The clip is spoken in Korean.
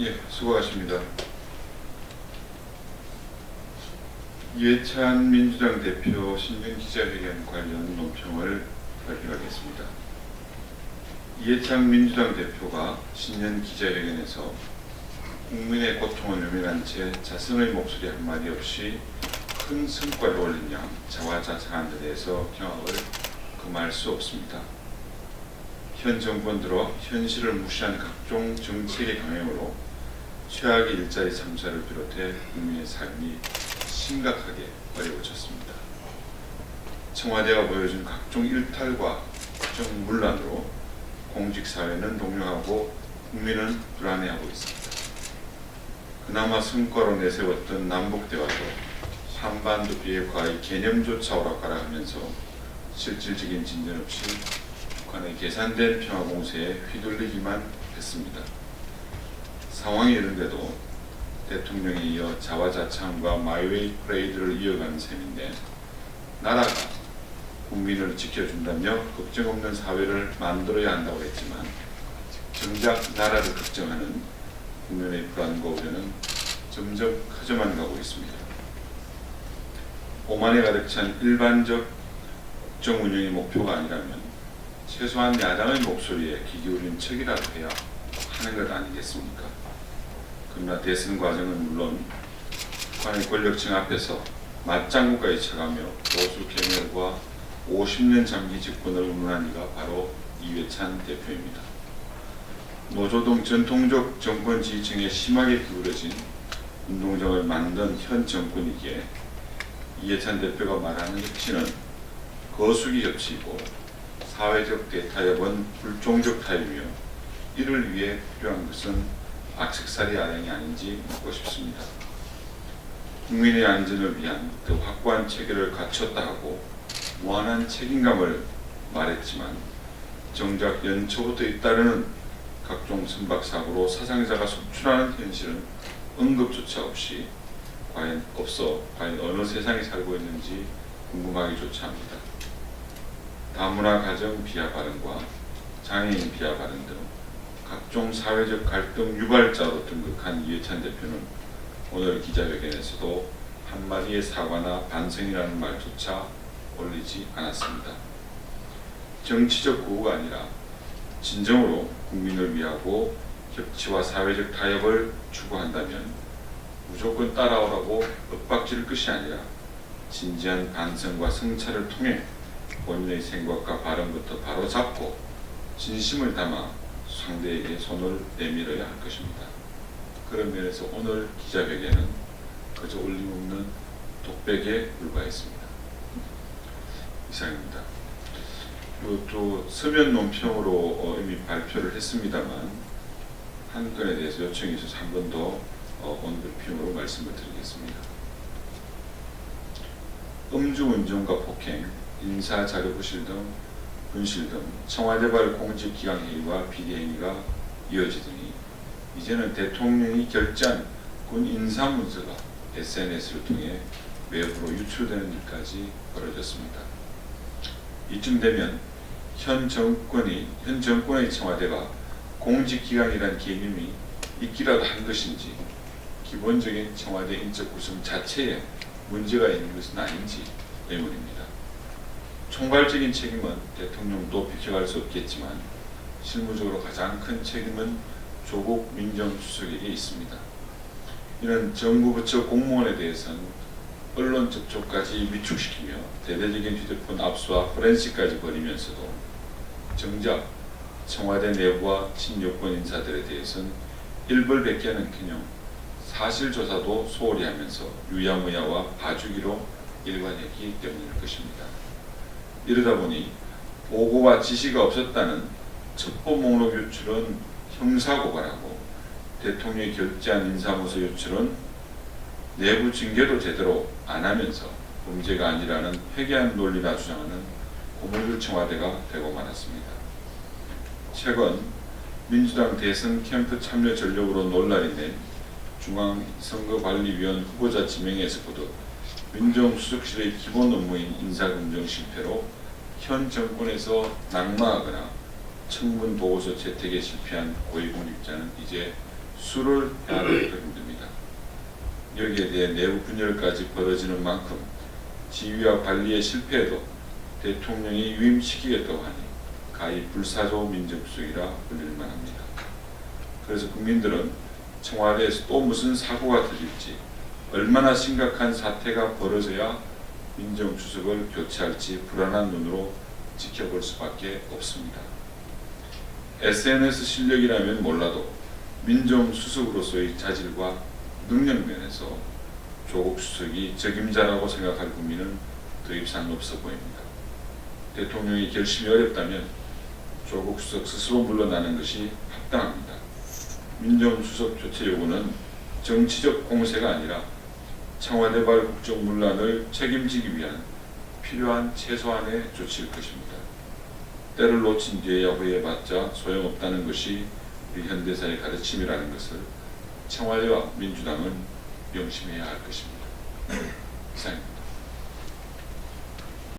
예, 수고하십니다. 이해찬 민주당 대표 신년 기자회견 관련 논평을 발표하겠습니다. 이해찬 민주당 대표가 신년 기자회견에서 국민의 고통을 외면한 채 자성의 목소리 한마디 없이 큰 성과를 올린 양 자화자찬한 데 대해서 경악을 금할 수 없습니다. 현 정권 들어 현실을 무시한 각종 정책의 강행으로 최악의 일자리 참사를 비롯해 국민의 삶이 심각하게 어려워졌습니다. 청와대가 보여준 각종 일탈과 국정문란으로 공직사회는 동요하고 국민은 불안해하고 있습니다. 그나마 성과로 내세웠던 남북대화도 한반도 비핵화의 개념조차 오락가락 하면서 실질적인 진전 없이 북한의 계산된 평화공세에 휘둘리기만 했습니다. 상황이 이런데도 대통령에 이어 자화자찬과 마이웨이 프레이드를 이어가는 셈인데, 나라가 국민을 지켜준다며 걱정 없는 사회를 만들어야 한다고 했지만 정작 나라를 걱정하는 국민의 불안과 우려는 점점 커져만 가고 있습니다. 오만에 가득 찬 일반적 국정 운영의 목표가 아니라면 최소한 야당의 목소리에 귀 기울인 척이라도 해야 하는 것 아니겠습니까? 그러나 대선 과정은 물론 북한의 권력층 앞에서 맞장구까지 쳐가며 보수 괴멸과 50년 장기 집권을 운운한 이가 바로 이해찬 대표입니다. 노조등 전통적 정권 지지층에 심하게 기울어진 운동장을 만든 현 정권이기에 이해찬 대표가 말하는 혁신은 거수기 혁신이고 사회적 대타협은 불종적 타협이며 이를 위해 필요한 것은 악색살이 아량이 아닌지 묻고 싶습니다. 국민의 안전을 위한 더 확고한 체계를 갖췄다 하고 무한한 책임감을 말했지만 정작 연초부터 잇따르는 각종 선박사고로 사상자가 속출하는 현실은 언급조차 없이 과연 어느 세상에 살고 있는지 궁금하기조차 합니다. 다문화 가정 비하 발언과 장애인 비하 발언 등 각종 사회적 갈등 유발자로 등극한 이해찬 대표는 오늘 기자회견에서도 한마디의 사과나 반성이라는 말조차 올리지 않았습니다. 정치적 구호가 아니라 진정으로 국민을 위하고 협치와 사회적 타협을 추구한다면 무조건 따라오라고 윽박지를 것이 아니라 진지한 반성과 성찰을 통해 본인의 생각과 발언부터 바로 잡고 진심을 담아 상대에게 손을 내밀어야 할 것입니다. 그런 면에서 오늘 기자회견은 그저 올림없는 독백에 불과했습니다. 이상입니다. 또 서면 논평으로 이미 발표를 했습니다만 한 건에 대해서 요청이 있어서 한 번 더 언급평으로 말씀을 드리겠습니다. 음주운전과 폭행, 인사자료부실 등 분실 등 청와대발 공직기강행위와 비리행위가 이어지더니 이제는 대통령이 결재한 군 인사문서가 SNS를 통해 외부로 유출되는 일까지 벌어졌습니다. 이쯤 되면 현 정권의 청와대가 공직기강이란 개념이 있기라도 한 것인지 기본적인 청와대 인적 구성 자체에 문제가 있는 것은 아닌지 의문입니다. 총괄적인 책임은 대통령도 비켜갈 수 없겠지만 실무적으로 가장 큰 책임은 조국 민정수석에게 있습니다. 이런 정부 부처 공무원에 대해서는 언론 접촉까지 위축시키며 대대적인 휴대폰 압수와 포렌식까지 벌이면서도 정작 청와대 내부와 친여권 인사들에 대해서는 일벌백계하는커녕 사실조사도 소홀히 하면서 유야무야와 봐주기로 일관했기 때문일 것입니다. 이러다 보니 보고와 지시가 없었다는 첩보 목록 유출은 형사고발하고 대통령이 결재한 인사문서 유출은 내부 징계도 제대로 안 하면서 문제가 아니라는 회개한 논리라 주장하는 고물줄 청와대가 되고 말았습니다. 최근 민주당 대선 캠프 참여 전력으로 논란이 된 중앙선거관리위원 후보자 지명에서 보듯 민정수석실의 기본 업무인 인사검증 실패로 현 정권에서 낙마하거나 청문보고서 채택에 실패한 고위공직자는 이제 수를 해야 하는 것도 힘듭니다. 여기에 대해 내부 분열까지 벌어지는 만큼 지휘와 관리에 실패해도 대통령이 유임시키겠다고 하니 가히 불사조 민정수석이라 불릴 만합니다. 그래서 국민들은 청와대에서 또 무슨 사고가 터질지, 얼마나 심각한 사태가 벌어져야 민정수석을 교체할지 불안한 눈으로 지켜볼 수밖에 없습니다. SNS 실력이라면 몰라도 민정수석으로서의 자질과 능력 면에서 조국 수석이 적임자라고 생각할 국민은 더 이상 없어 보입니다. 대통령이 결심이 어렵다면 조국 수석 스스로 물러나는 것이 합당합니다. 민정수석 교체 요구는 정치적 공세가 아니라 청와대발 국정문란을 책임지기 위한 필요한 최소한의 조치일 것입니다. 때를 놓친 뒤에야 후회해봤자 소용없다는 것이 우리 현대사의 가르침이라는 것을 청와대와 민주당은 명심해야 할 것입니다. 이상입니다.